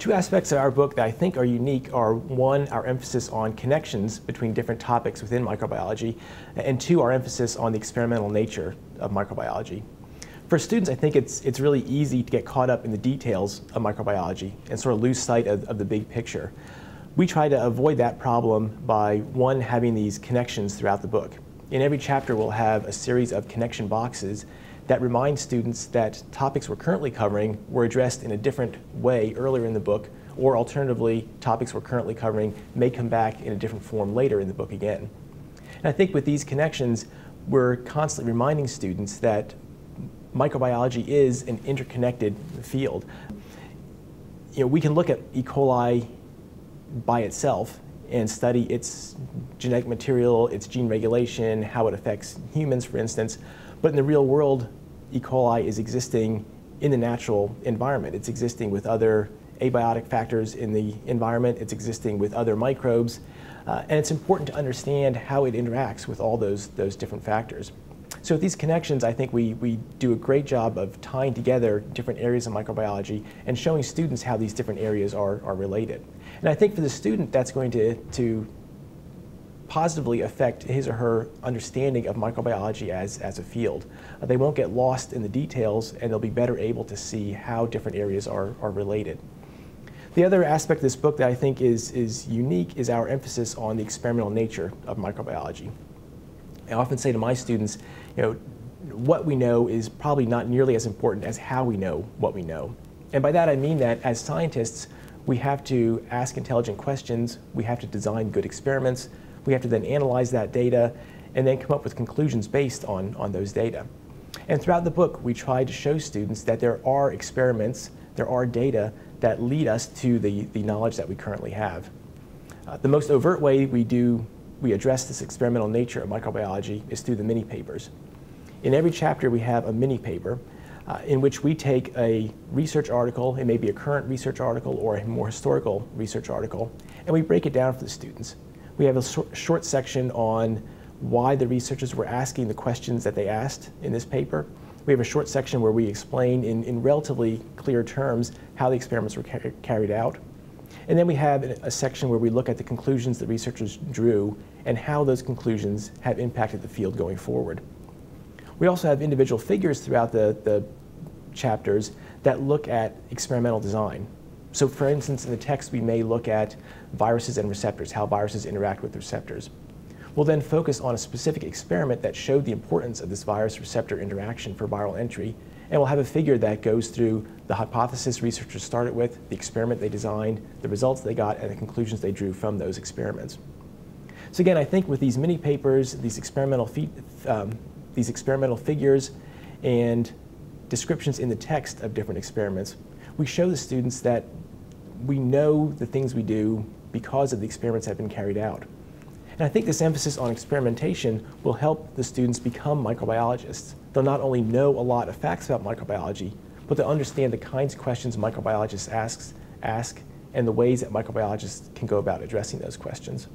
Two aspects of our book that I think are unique are, one, our emphasis on connections between different topics within microbiology, and two, our emphasis on the experimental nature of microbiology. For students, I think it's really easy to get caught up in the details of microbiology and sort of lose sight of the big picture. We try to avoid that problem by, one, having these connections throughout the book. In every chapter, we'll have a series of connection boxes that remind students that topics we're currently covering were addressed in a different way earlier in the book, or alternatively, topics we're currently covering may come back in a different form later in the book again. And I think with these connections, we're constantly reminding students that microbiology is an interconnected field. We can look at E. coli by itself and study its genetic material, its gene regulation, how it affects humans, for instance. But in the real world, E. coli is existing in the natural environment. It's existing with other abiotic factors in the environment. It's existing with other microbes. And it's important to understand how it interacts with all those different factors. So with these connections, I think we do a great job of tying together different areas of microbiology and showing students how these different areas are related. And I think for the student, that's going to positively affect his or her understanding of microbiology as a field. They won't get lost in the details, and they'll be better able to see how different areas are related. The other aspect of this book that I think is unique is our emphasis on the experimental nature of microbiology. I often say to my students, what we know is probably not nearly as important as how we know what we know. And by that I mean that as scientists, we have to ask intelligent questions, we have to design good experiments, we have to then analyze that data and then come up with conclusions based on those data. And throughout the book, we try to show students that there are experiments, there are data that lead us to the knowledge that we currently have. The most overt way we address this experimental nature of microbiology is through the mini papers. In every chapter, we have a mini paper in which we take a research article, it may be a current research article or a more historical research article, and we break it down for the students. We have a short section on why the researchers were asking the questions that they asked in this paper. We have a short section where we explain in relatively clear terms how the experiments were carried out. And then we have a section where we look at the conclusions the researchers drew and how those conclusions have impacted the field going forward. We also have individual figures throughout the chapters that look at experimental design. So for instance, in the text, we may look at viruses and receptors, how viruses interact with receptors. We'll then focus on a specific experiment that showed the importance of this virus-receptor interaction for viral entry, and we'll have a figure that goes through the hypothesis researchers started with, the experiment they designed, the results they got, and the conclusions they drew from those experiments. So again, I think with these mini papers, these experimental figures, and descriptions in the text of different experiments, we show the students that we know the things we do because of the experiments that have been carried out. And I think this emphasis on experimentation will help the students become microbiologists. They'll not only know a lot of facts about microbiology, but they'll understand the kinds of questions microbiologists ask and the ways that microbiologists can go about addressing those questions.